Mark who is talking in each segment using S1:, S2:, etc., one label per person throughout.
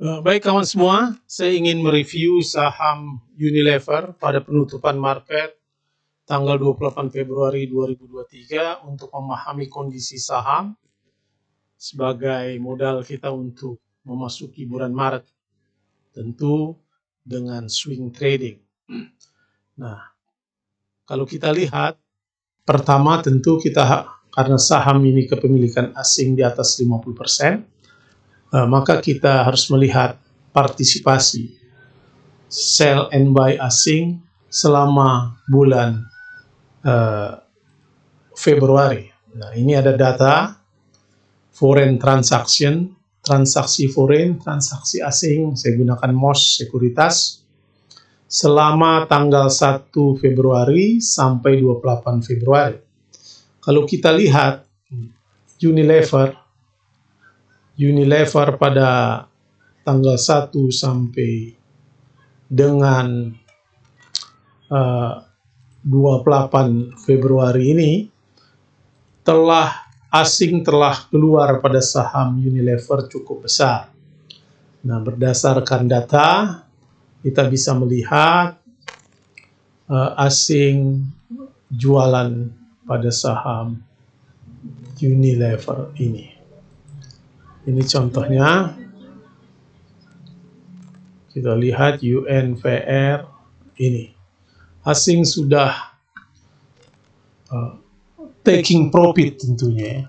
S1: Baik kawan semua, saya ingin mereview saham Unilever pada penutupan market tanggal 28 Februari 2023 untuk memahami kondisi saham sebagai modal kita untuk memasuki bulan Maret, tentu dengan swing trading. Nah, kalau kita lihat, pertama tentu kita karena saham ini kepemilikan asing di atas 50%, maka kita harus melihat partisipasi sell and buy asing selama bulan Februari. Nah, ini ada data foreign transaction, transaksi foreign, transaksi asing, saya gunakan MOS sekuritas selama tanggal 1 Februari sampai 28 Februari. Kalau kita lihat Unilever pada tanggal 1 sampai dengan 28 Februari ini asing telah keluar pada saham Unilever cukup besar. Nah, berdasarkan data kita bisa melihat asing jualan pada saham Unilever ini. Ini contohnya, kita lihat UNVR ini. Asing sudah taking profit tentunya,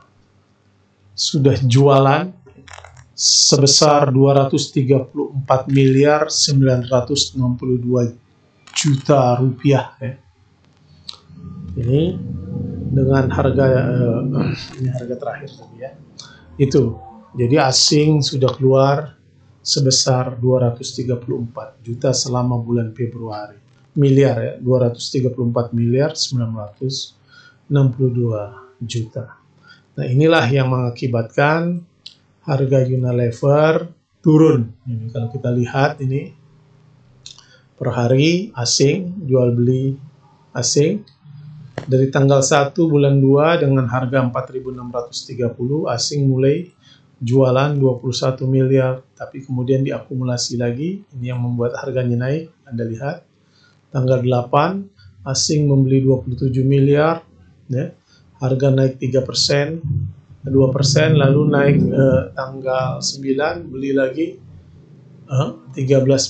S1: sudah jualan sebesar 234 miliar 962 juta rupiah. Ini dengan harga ini harga terakhir tadi ya. Itu. Jadi asing sudah keluar sebesar 234 juta selama bulan Februari. Miliar ya, 234 miliar 962 juta. Nah, inilah yang mengakibatkan harga Unilever turun. Ini kalau kita lihat ini per hari asing, jual beli asing dari tanggal 1 bulan 2 dengan harga 4.630, asing mulai jualan 21 miliar, tapi kemudian diakumulasi lagi, ini yang membuat harganya naik. Anda lihat tanggal 8 asing membeli 27 miliar ya, harga naik 3%, 2%, lalu naik tanggal 9 beli lagi 13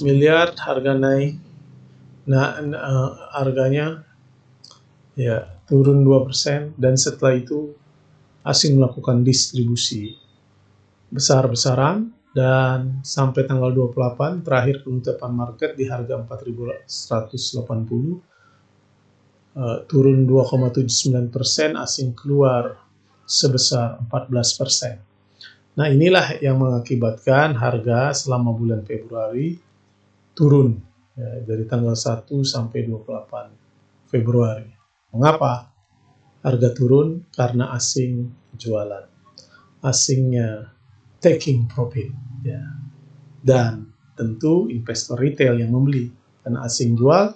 S1: miliar, harga naik. Nah, harganya ya turun 2%, dan setelah itu asing melakukan distribusi besar-besaran dan sampai tanggal 28 terakhir penutupan market di harga 4.180, turun 2,79%, asing keluar sebesar 14%. Nah, inilah yang mengakibatkan harga selama bulan Februari turun ya, dari tanggal 1 sampai 28 Februari. Mengapa harga turun? Karena asing jualan, asingnya taking profit ya, dan tentu investor retail yang membeli, karena asing jual,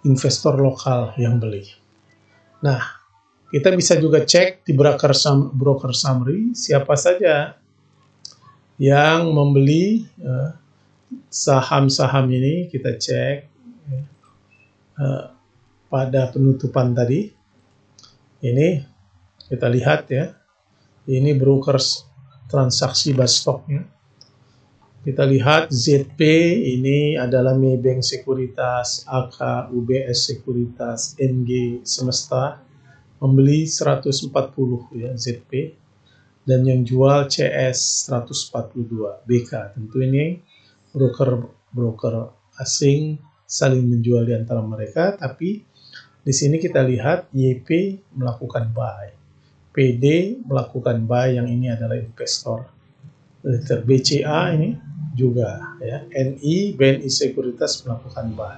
S1: investor lokal yang beli. Nah, kita bisa juga cek di broker summary siapa saja yang membeli saham-saham ini. Kita cek pada penutupan tadi. Ini kita lihat ya, ini brokers transaksi by stoknya. Kita lihat ZP ini adalah Maybank Sekuritas, AK, UBS Sekuritas, NG Semesta, membeli 140 ya ZP, dan yang jual CS 142 BK. Tentu ini broker asing saling menjual di antara mereka, tapi di sini kita lihat YP melakukan buy, PD melakukan buy, yang ini adalah investor. Letter BCA ini juga ya, NI BNI Sekuritas melakukan buy,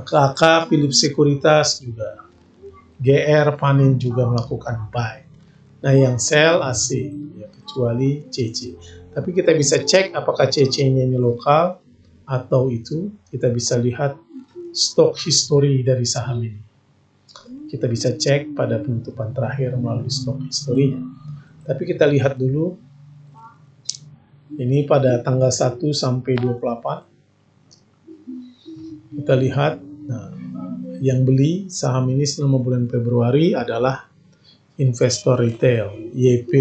S1: KK Philips Sekuritas juga, GR Panin juga melakukan buy. Nah, yang sell asing ya, kecuali CC. Tapi kita bisa cek apakah CC-nya ini lokal atau itu. Kita bisa lihat stok history dari saham ini. Kita bisa cek pada penutupan terakhir melalui stok historinya. Tapi kita lihat dulu Ini pada tanggal 1 sampai 28. Kita lihat, nah, yang beli saham ini selama bulan Februari adalah investor retail, YP,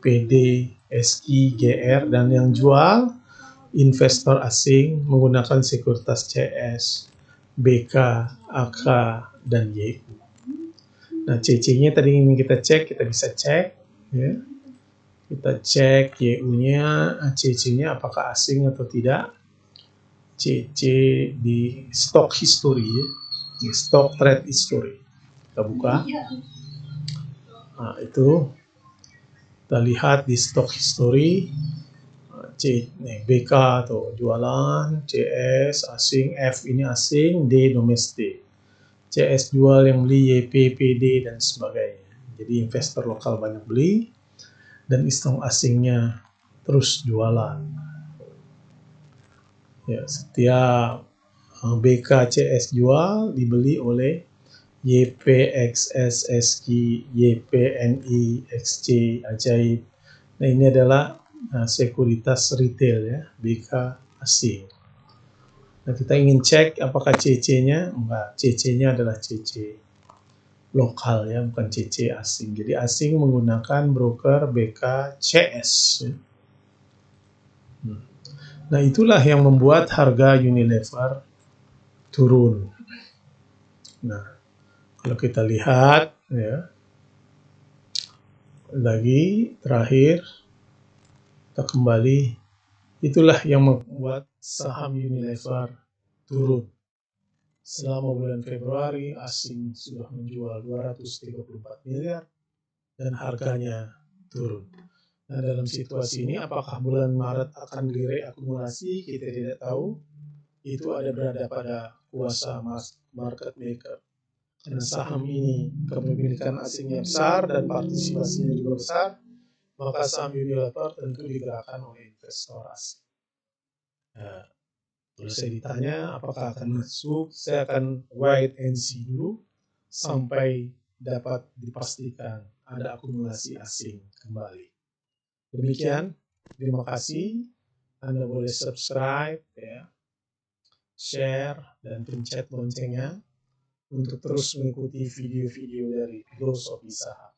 S1: PD, SI, GR, dan yang jual investor asing menggunakan sekuritas CS, BK, AK, dan YU. Nah, CC-nya tadi ingin kita cek, kita bisa cek, ya. Kita cek YU-nya, CC-nya apakah asing atau tidak. CC di stock history, ya. Di stock trade history. Kita buka. Nah, itu kita lihat di stock history. BK atau jualan, CS asing, F ini asing, D domestik. CS jual, yang beli YP, PD, dan sebagainya. Jadi investor lokal banyak beli, dan istong asingnya terus jualan. Ya, setiap BK CS jual dibeli oleh YPXSSQ, YPNI, XC, Ajaib. Nah, ini adalah sekuritas retail, ya, BK asing. Nah, kita ingin cek apakah CC-nya, enggak, CC-nya adalah CC lokal, ya, bukan CC asing. Jadi asing menggunakan broker BKCS. Ya. Nah, itulah yang membuat harga Unilever turun. Nah, kalau kita lihat, ya, lagi terakhir kita kembali, itulah yang membuat saham Unilever turun. Selama bulan Februari, asing sudah menjual 234 miliar dan harganya turun. Nah, dalam situasi ini, apakah bulan Maret akan direakumulasi? Kita tidak tahu. Itu ada berada pada kuasa market maker. Karena saham ini kepemilikan asingnya besar dan partisipasinya juga besar, maka saham Unilever tentu digerakkan oleh investor asing. Nah, kalau saya ditanya apakah akan masuk, saya akan wait and see dulu sampai dapat dipastikan ada akumulasi asing kembali. Demikian, terima kasih. Anda boleh subscribe, ya, share, dan pencet loncengnya untuk terus mengikuti video-video dari Filosofi Saham.